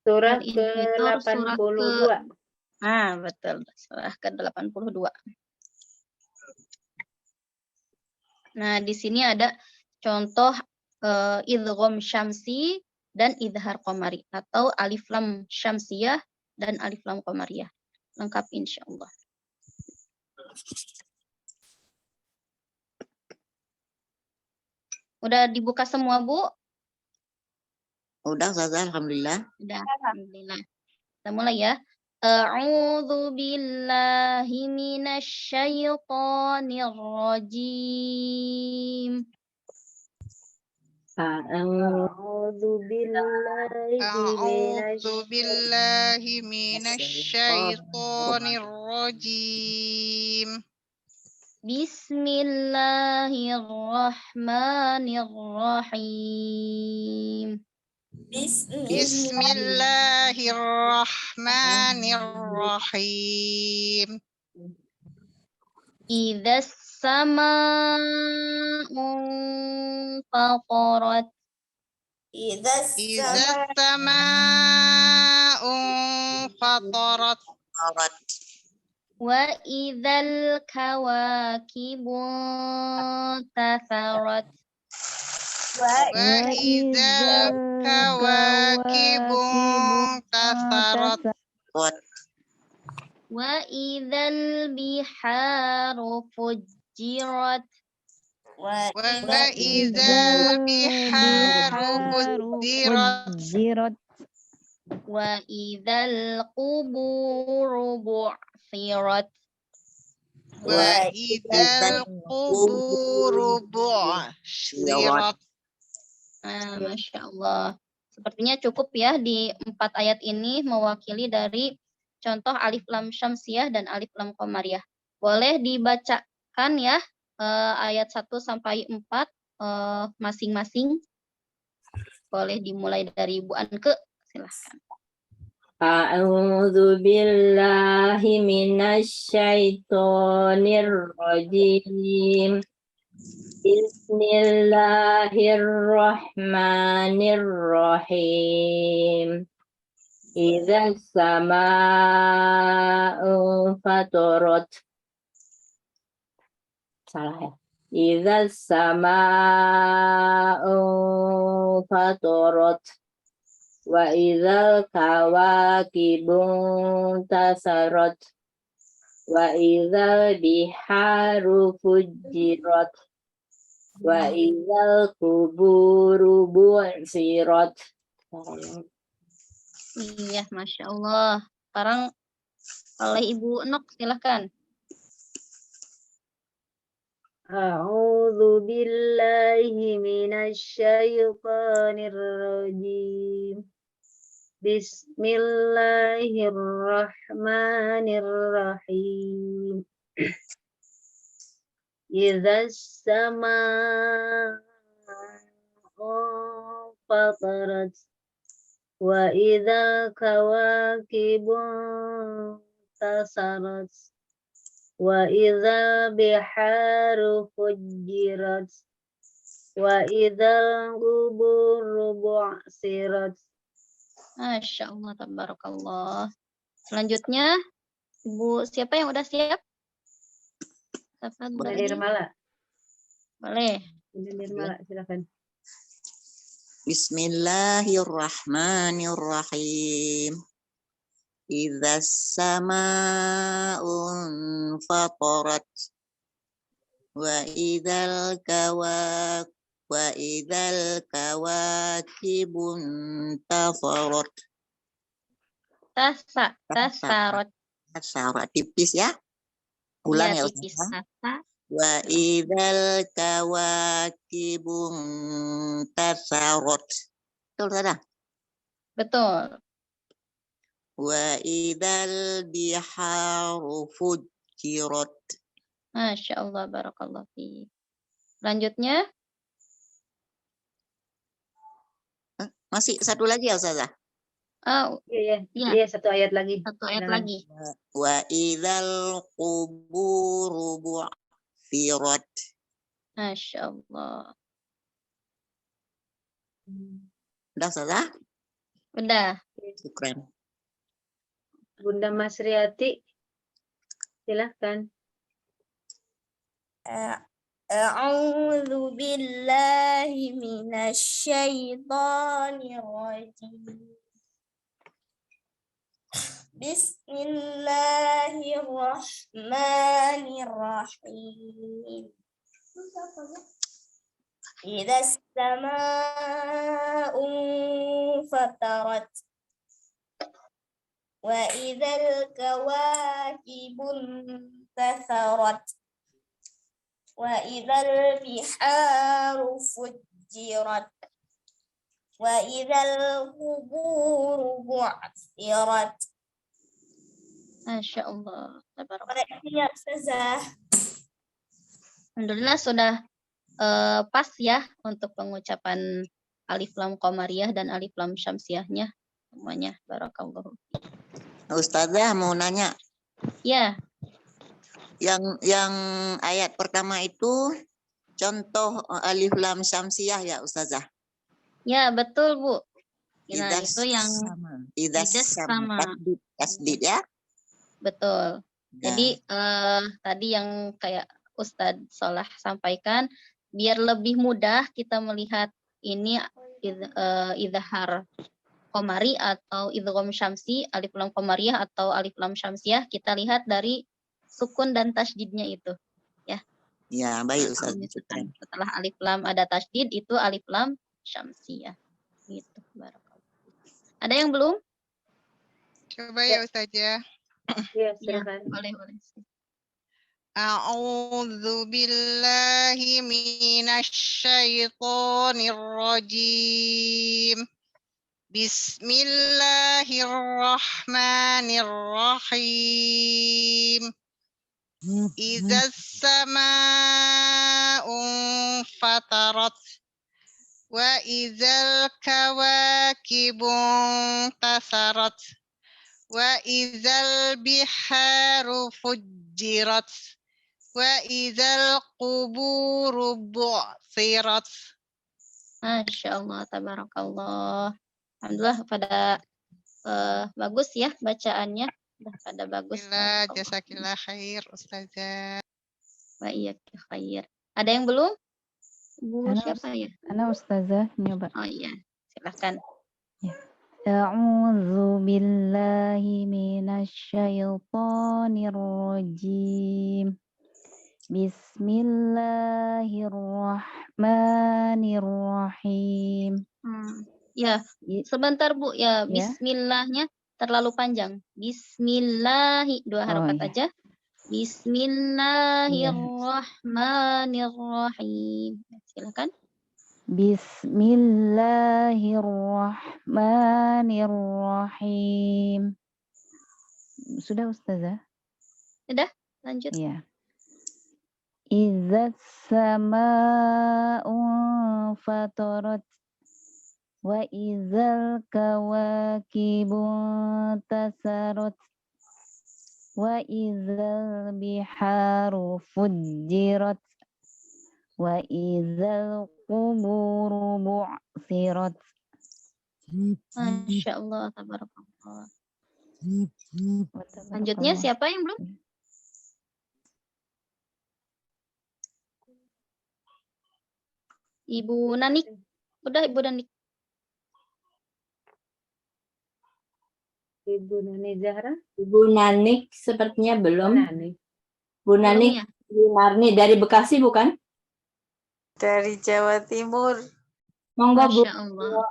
Surat Al-Infitor surat ke-82. Betul. Surah ke-82. Nah, di sini ada contoh idgham syamsi dan idhar qamari atau alif lam syamsiyah dan alif lam qamariyah. Lengkap insyaallah. Udah dibuka semua, Bu? Udah Ustazah, alhamdulillah. Udah, alhamdulillah. Kita mulai ya. A'udzu billahi minasy syaithanir rajim. A'udzu billahi minasyaitonir rajim. Bismillahirrahmanirrahim. Bismillahirrahmanirrahim. Idzas samaa'u fatarat. Idzas samaa'u fatarat. Wa idzal kawakibu tatharat. Wa idzal kawakibu tatharat. Wa idzal biharu fujirat. Wa idzal biharu fujirat. Wa idzal quburu bu'thirat. Wa idzal quburu bu'thirat. Masya Allah. Sepertinya cukup ya di 4 ayat ini mewakili dari contoh alif lam syamsiyah dan alif lam qamariyah. Boleh dibacakan ya ayat 1 sampai 4 masing-masing. Boleh dimulai dari Bu Anke, silahkan. A'udzu billahi minasyaitonir rajim. Bismillahirrahmanirrahim. Idza samaa'u fatarat. Salah ya. Idza samaa'u fatarat. Wa idzal kawakibun tasarat. Wa idzal biharu fujirat. Wa idzal kuburu bu'sirat. Iya, Masya Allah. Sekarang oleh Ibu Nok, silahkan. A'udzu billahi minasyaitonir rajim. Bismillahirrahmanirrahim. Idza samaa'u fatarat wa idza kawakibun tasarat wa idza biharu fujirat wa idzal quburu bu'sirat. Masya Allah, tabarakallah. Selanjutnya, Ibu siapa yang udah siap? Bunda Nirmala. Boleh. Bunda Nirmala, silakan. Bismillahirrahmanirrahim. Idza samaa'u fatarat wa idzal kawakibun tasarat. Tasarat. Tasarat tipis ya. Ulang ya, tipis. Wa idzal kawakibun tasarat. Betul tak? Betul. Wa idzal biharu fujirat. Masya Allah, barakallah fi. Selanjutnya. Masih satu lagi ya, Ustazah? Oh, iya, satu ayat lagi. Satu ayat lagi. Wa idzal quburu bu'sirat. Masya Allah. Udah, Ustazah? Udah. Syukran. Bunda Masriati, silahkan. A'udzu billahi minasyaitonir rajim. Bismillahirrahmanirrahim. Idza as-samaa'u fatarat wa idzal kawakibun tasarat wa idzal biharu fujirat wa idzal quburu bu'sirat. Masya Allah. Ya, Ustazah. Alhamdulillah sudah pas ya untuk pengucapan alif lam qamariyah dan alif lam syamsiyahnya semuanya. Barakallahu. Ustazah mau nanya. Ya. Yang ayat pertama itu contoh alif lam syamsiyah ya, Ustazah? Ya, betul, Bu. Nah, Idas itu yang idas sama tasdid ya? Betul. Nah. Jadi tadi yang kayak Ustadz Salah sampaikan, biar lebih mudah kita melihat ini idhar qamari atau idgham syamsi, alif lam qamariyah atau alif lam syamsiyah, kita lihat dari sukun dan tasydidnya itu, ya. Ya, baik Ustaz. Setelah alif lam ada tasydid, itu alif lam syamsiyah. Gitu, barakallah. Ada yang belum? Coba ya Ustazah. Ya, silakan. Boleh. A'udzu billahi minasyaitonir rajim. Bismillahirrahmanirrahim. Idza sama'u fatarat. Wa idzal kawakibu tasarat. Wa idzal biharu fujirat. Wa idzal quburu bu'thirat. Masya Allah, tabarakallah. Alhamdulillah pada bagus ya bacaannya. Udah pada bagus. Alhamdulillah, jasakillah khair Ustazah. Wa iyaki khair. Ada yang belum? Bu siapa ya? Ana Ustazah nyoba. Oh iya, silakan. A'udzu billahi minasyaitonir rajim. Bismillahirrahmanirrahim. Ya, sebentar Bu. Ya, bismillahnya terlalu panjang. Bismillahi, dua harakat aja. Bismillahirrahmanirrahim. Silakan. Bismillahirrahmanirrahim. Sudah Ustazah? Sudah, lanjut. Iya. Idzas sama'u fatarat wa idzal kawakibu tasarat wa idzal biharu fujirat wa idzal quburu bu'thirat. Masya Allah, tabarakallah. Lanjutnya siapa yang belum? Ibu Nanik. Udah Ibu Nanik. Ibu Nani Zahra. Ibu Nanik sepertinya belum. Nanik. Bu Nanik Narni dari Bekasi bukan? Dari Jawa Timur. Monggo Bu. Masya Allah.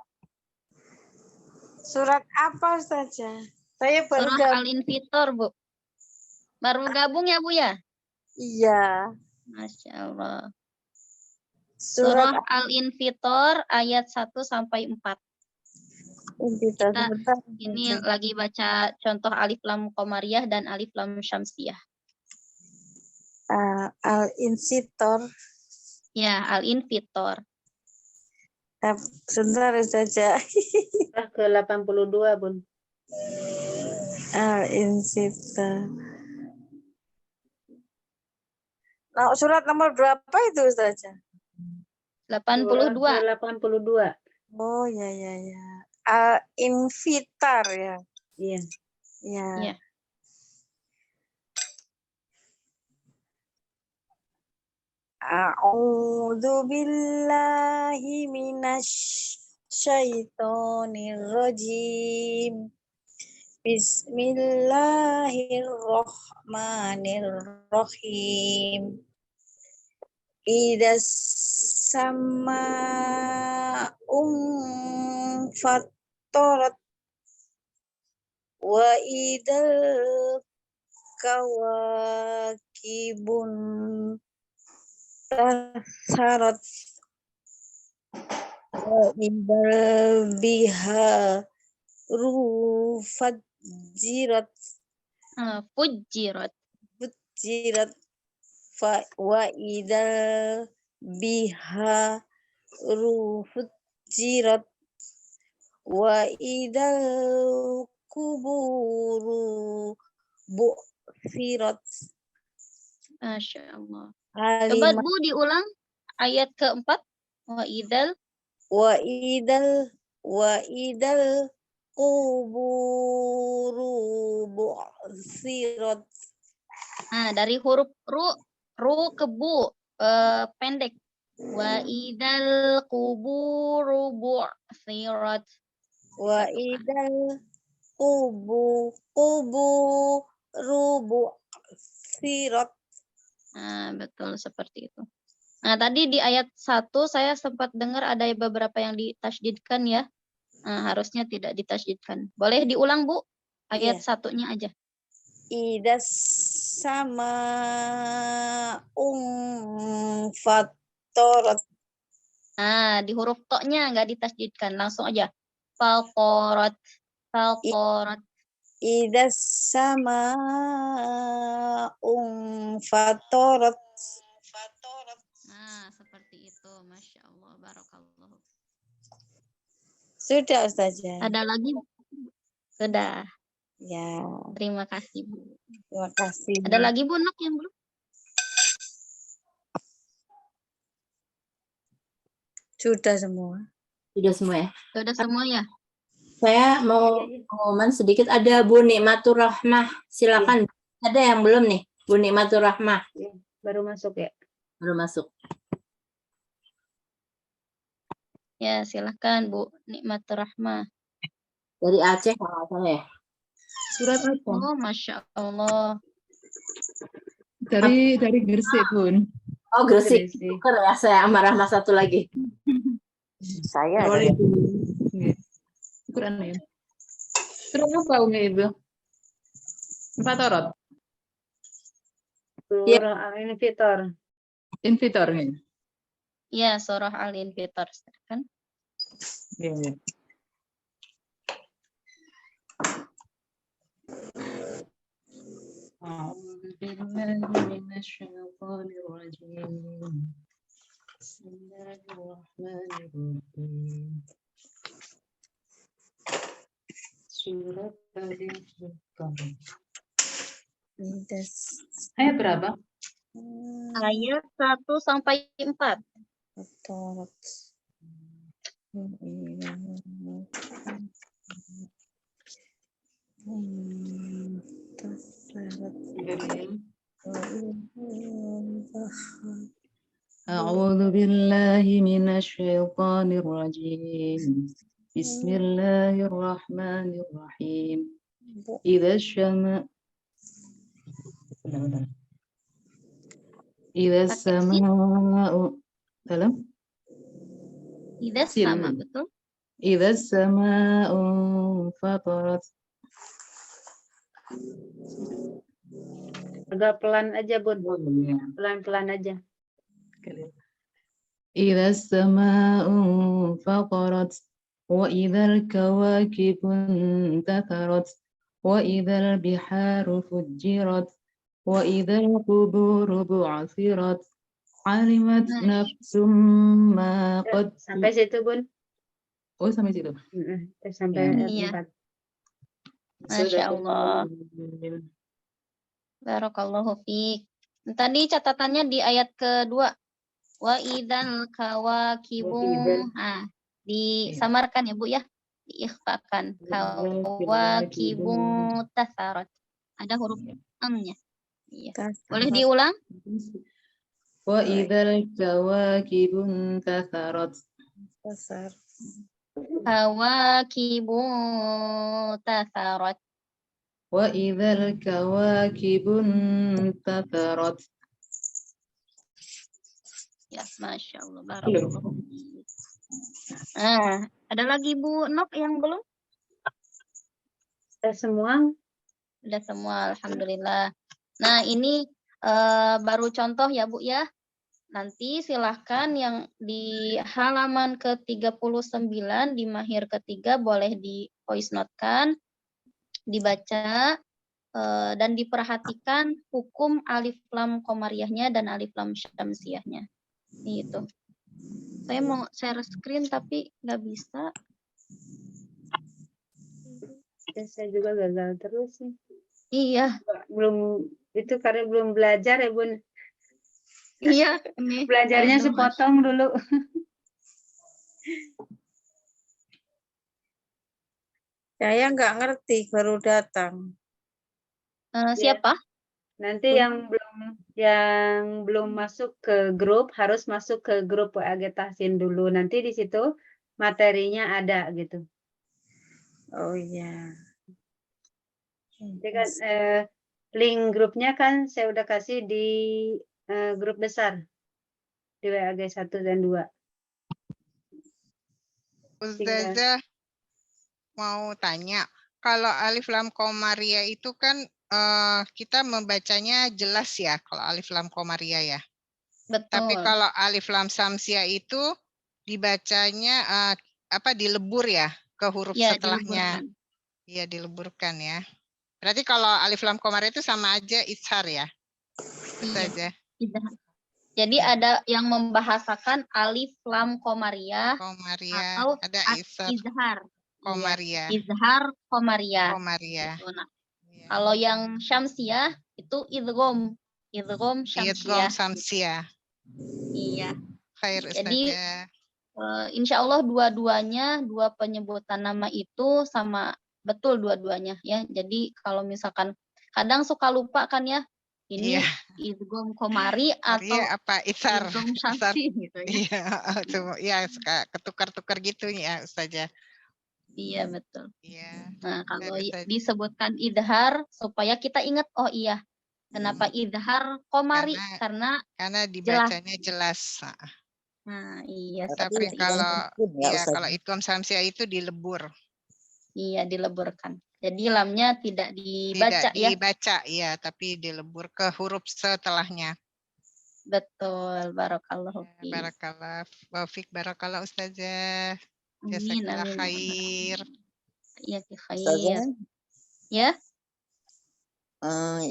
Surat apa saja? Saya baru Surah Al-Infitor, Bu. Baru gabung ya, Bu ya? Iya. Masya Allah. Surat Surah Al-Infitor ayat 1 sampai 4. Infitor. Kita ini lagi baca contoh alif lam qamariyah dan alif lam syamsiyah. Al-Infitor. Ya, Al-Infitor. Sebentar saja. Ke 82, Bun. Al-Infitor. Nah, surat nomor berapa itu Ustazah? 82. 82. Oh ya. Al-Infitar ya. Iya. Iya. A'udzu billahi minasy syaitonir rajim. Bismillahirrahmanirrahim. Idas sama'um fatarat wa idal kawakibun tasarat wa idal biharu fujirat wa idal biharu fujirat wa idal kuburu bu'thirat. Masya Allah. Coba Bu diulang ayat keempat. Wa idal kuburu bu'thirat. Nah, dari huruf ru ke bu pendek. Wa idal kuburu bu'thirat. Wa idal kuburu bu'thirat. Nah, betul seperti itu. Nah, tadi di ayat 1 saya sempat dengar ada beberapa yang ditasydidkan ya. Nah, harusnya tidak ditasydidkan. Boleh diulang, Bu? Ayat satunya aja. Idas sama fatorat. Nah, di huruf to-nya nggak ditasydidkan. Langsung aja. Fatorat. Idas sama fatorat. Nah, seperti itu. Masya Allah, barakallah. Sudah Ustazah. Ada lagi? Sudah. Ya, Terima kasih, Bu. terima kasih. Ada lagi, Bu, Nok, yang belum? Sudah semua. Sudah semua ya? Sudah semua ya? Saya mau pengumuman sedikit. Ada Bu Nikmatur Rahmah. Silakan. Ada yang belum nih? Bu Nikmatur Rahmah. Baru masuk ya? Baru masuk. Ya, silakan Bu Nikmatur Rahmah. Dari Aceh kalau saya ya? Surat apa? Oh, Masya Allah. Dari Gresik, Bun. Oh, Gresik. Tuker ya saya sama Rahmah satu lagi. Saya Boleh. Ukuran ya. Surat apa Umi Ibu? Fatorot. Surah Al-Infitor. Infitor nih. Ya, surah Al-Infitor. Silakan. Iya, iya. أعوذ بالله من الشيطان الرجيم بسم الله الرحمن الرحيم Surat Al-Infitor. Ayat berapa? Ayat 1 sampai 4. Fatorat. أعوذ بالله من الشيطان الرجيم بسم الله الرحمن الرحيم إذا السماء dalam Idza sama, betul? إذا السماء فطرت. Agak pelan aja, Bun. Pelan-pelan aja. إذا السماء فطرت وإذا الكواكب انتثرت وإذا البحار فجرت وإذا القبور بعثرت علمت نفس ما قد. Sampai situ, Bun. Oh, sampai situ. Sampai Iya. 4. Masya Allah. Barakallahu fiik. Tadi catatannya di ayat kedua. Wa idzal kawakibu. Nah, disamarkan ya Bu ya. Diikhfakan. Kawakibu tasarat. Ada huruf am-nya. Iya. Boleh diulang? Wa idzal kawakibu tasarat. Kawakibu tasarat. Wa idzal kawakibun tatharat. Ya, Masya Allah. Barakallahu. Ada lagi Bu Nok yang belum? Sudah semua? Sudah semua, alhamdulillah. Nah, ini baru contoh ya Bu ya. Nanti silahkan yang di halaman ke-39 di mahir ketiga boleh di voice note-kan, dibaca, dan diperhatikan hukum alif lam qamariyahnya dan alif lam syamsiyahnya. Itu. Saya mau share screen tapi nggak bisa. Ya, saya juga gagal terus nih. Iya. Belum, itu karena belum belajar ya, Bun. Iya. Ini Belajarnya sepotong dulu. Saya nggak ngerti, baru datang. Siapa? Nanti yang belum masuk ke grup harus masuk ke grup WA Tahsin dulu. Nanti di situ materinya ada gitu. Oh iya. Jadi kan link grupnya kan saya udah kasih di grup besar di WA 1 dan 2. Ustazah mau tanya, kalau alif lam qamariyah itu kan kita membacanya jelas ya kalau alif lam qamariyah ya. Betul. Tapi kalau alif lam samsiyah itu dibacanya dilebur ya ke huruf Ya, setelahnya. dileburkan. Iya, dileburkan ya. Berarti kalau alif lam komariah itu sama aja izhar ya? Itu Iya. aja. Izhar. Jadi ada yang membahasakan alif lam komariah Komariah, atau ada izhar izhar. komariah. Iya, izhar komariah. Komariah. Gitu. Nah, kalau yang syamsiah itu idgham. Idgham Idgham syamsiah. samsiah. Iya. Khair Jadi Ustazah. insya Allah dua-duanya, dua penyebutan nama itu sama betul dua-duanya ya. Jadi kalau misalkan kadang suka lupa kan ya, ini Iya. idgham komari atau Maria apa izhar? idgham Izhar. syamsi gitu ya. Iya, tuh, ya suka ketukar-tukar gitu ya Ustazah. Iya betul. Iya. Nah kalau Ustazah. disebutkan idhar supaya kita ingat, oh iya kenapa idhar komari, karena Karena jelas. dibacanya jelas. Nah iya Tapi seperti kalau itu. ya kalau idgham samsiah itu dilebur. Iya dileburkan. Jadi lamnya tidak dibaca Tidak ya. dibaca ya, tapi dilebur ke huruf setelahnya. Betul. Barakallahu fiik. Barakallah, wafiq barakallah Ustazah. Amin Jazakallah amin. khair. Iya khair. Ustazah, Ya.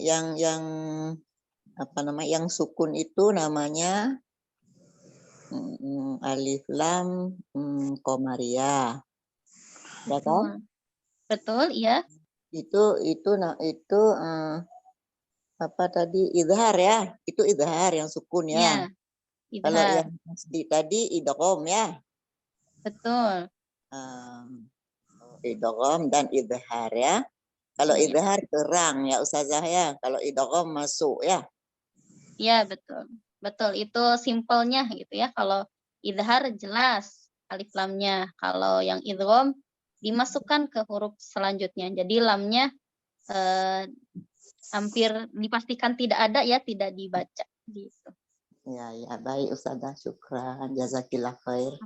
yang apa namanya, yang sukun itu namanya alif lam komariah. Ya kan? Betul, iya. Itu apa tadi, izhar ya? Itu izhar yang sukun ya. Iya. Kalau Idhar. yang tasdid tadi idgham ya. Betul. Idgham dan izhar ya. Kalau Iya. izhar terang ya Ustazah ya. Kalau idgham masuk ya. Iya, betul. Betul, itu simpelnya gitu ya. Kalau idhar jelas alif lamnya. Kalau yang idgham dimasukkan ke huruf selanjutnya. Jadi lamnya hampir dipastikan tidak ada ya, tidak dibaca gitu. Ya, ya, baik Ustazah, syukran, jazakillah khair.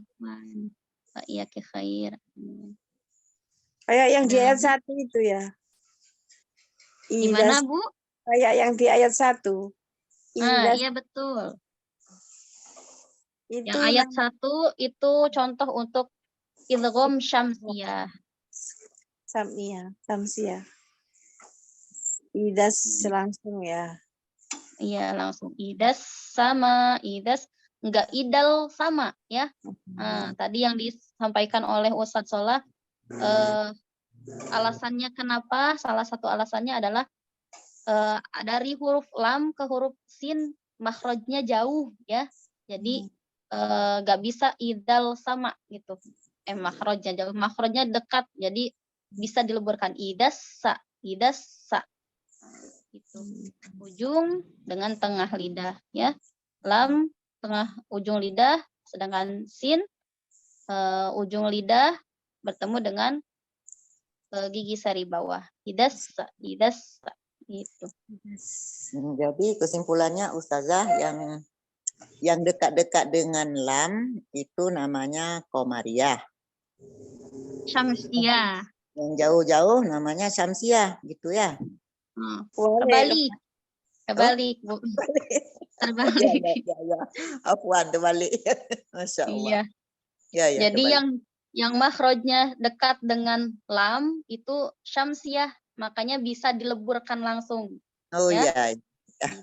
Iya ke khair. Kayak yang di Nah, ayat 1 itu ya. Gimana, Bu? Kayak yang di ayat 1. Iya betul. Itu Yang ayat 1 itu contoh untuk idgham syamsiyah. Samsiah. Idas langsung ya. Iya, langsung idas sama idas, enggak idal sama ya. Tadi yang disampaikan oleh Ustadz Solah, alasannya kenapa, salah satu alasannya adalah dari huruf lam ke huruf sin makhrajnya jauh ya. Jadi enggak bisa idal sama gitu. Makhrajnya jauh, makhrajnya dekat. Jadi bisa dileburkan idas sa. Itu ujung dengan tengah lidah ya, lam tengah ujung lidah, sedangkan sin ujung lidah bertemu dengan gigi sari bawah, idas gitu. Jadi kesimpulannya Ustazah, yang dekat-dekat dengan lam itu namanya komariah. Syamsiyah. Yang jauh-jauh namanya syamsiah gitu ya. Kebalik Bu. Terbalik. Ya. Afwan, terbalik. Masya Allah. Iya. Ya, jadi terbalik. yang makhrajnya dekat dengan lam itu syamsiyah, makanya bisa dileburkan langsung. Oh ya. iya.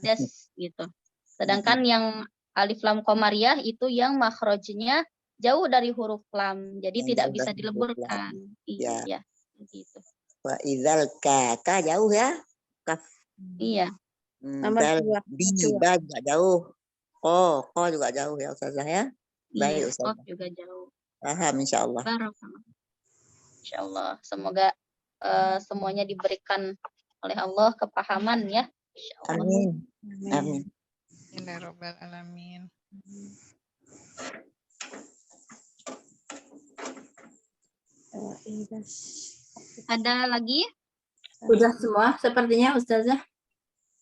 Idas gitu. Sedangkan yang alif lam komariah itu yang makhrajnya jauh dari huruf lam, jadi tidak bisa dileburkan. Iya. Gitu. Wa idzal ka jauh ya. Kaf. Iya. Nomor 2 juga jauh. Ko juga jauh ya Ustazah ya. Baik Ustazah. Juga jauh. Paham insyaallah. Insyaallah. Semoga semuanya diberikan oleh Allah kepahaman ya. Amin. Amin. Ya Rabbal alamin. Ada lagi? Sudah semua sepertinya Ustazah.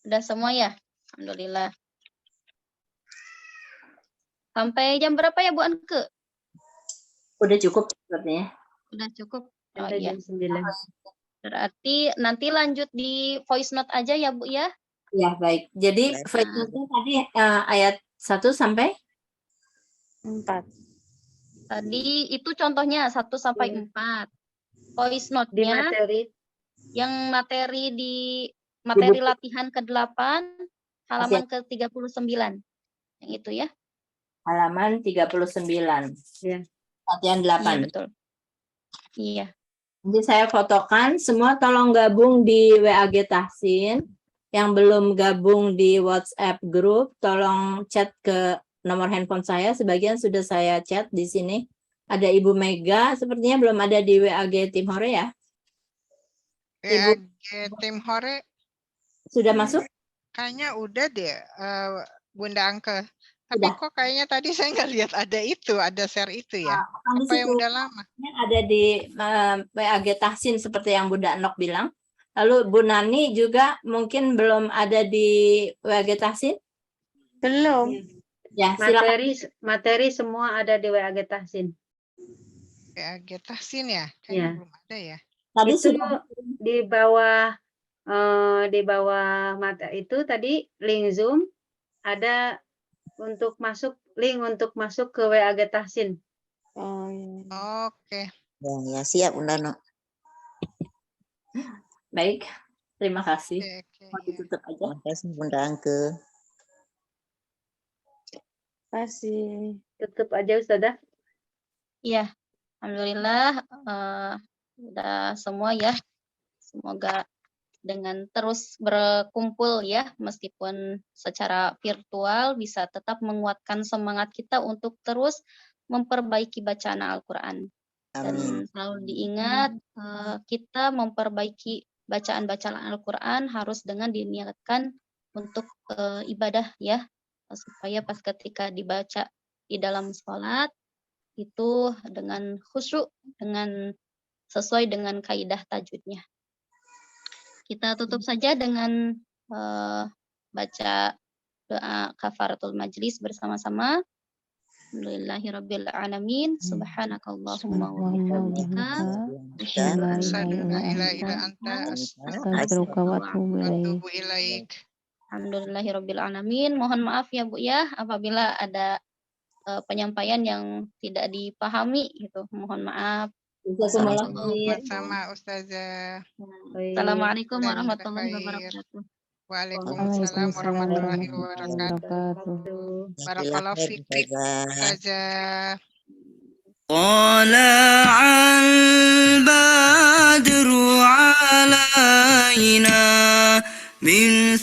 Sudah semua ya? Alhamdulillah. Sampai jam berapa ya Bu Anke? Udah cukup sepertinya. Udah cukup. Sampai jam 9. Berarti nanti lanjut di voice note aja ya Bu ya? Ya baik. Jadi voice note-nya tadi ayat 1 sampai 4. Tadi itu contohnya 1 sampai 4. Voice Di note-nya materi Yang materi latihan ke-8 halaman ke-39. Yang itu ya. Halaman 39. Ya. Latihan Iya 8. betul. Iya. Nanti saya fotokan, semua tolong gabung di WAG Tahsin. Yang belum gabung di WhatsApp grup, tolong chat ke nomor handphone saya. Sebagian sudah saya chat di sini. Ada Ibu Mega, sepertinya belum ada di WAG Tim Hore ya? WAG Tim Hore Sudah masuk? kayaknya udah deh, Bunda Angke. Tapi kok kayaknya tadi saya nggak lihat ada share itu ya. Di Apa yang situ. udah lama? Ada di WAG Tahsin seperti yang Bunda Nok bilang. Lalu Bu Nani juga mungkin belum ada di WAG Tahsin? Belum. Ya, silakan. Materi semua ada di WAG Tahsin. WAG Tahsin ya? Kayaknya Ya. belum ada ya. Tadi itu sudah di bawah mata itu tadi link Zoom ada link untuk masuk ke WAG Tahsin. Oh, iya. Oke. Ya, siap Bunda Nok. Baik, terima kasih. Oke, Mau ditutup aja. Terima kasih Bunda Angke. Kasih. Tutup aja Ustazah. Iya. Alhamdulillah udah semua ya. Semoga dengan terus berkumpul ya, meskipun secara virtual bisa tetap menguatkan semangat kita untuk terus memperbaiki bacaan Al-Quran. Dan selalu diingat, kita memperbaiki bacaan-bacaan Al-Quran harus dengan diniatkan untuk ibadah ya, supaya pas ketika dibaca di dalam sholat, itu dengan khusyuk, dengan sesuai dengan kaidah tajwidnya. Kita tutup saja dengan baca doa kafaratul majlis bersama-sama. Alhamdulillahirabbil alamin. Subhanakallahumma wa bihamdika asyhadu an la ilaha illa anta Astaghfiruka wa atubu ilaik. Alhamdulillahirabbil alamin. Mohon maaf ya Bu ya apabila ada penyampaian yang tidak dipahami gitu. Mohon maaf. Sama Ustazah. Assalamualaikum warahmatullahi wabarakatuh. Waalaikumsalam warahmatullahi wabarakatuh. Barakallahu fiik Ustazah. طلع البدر علينا من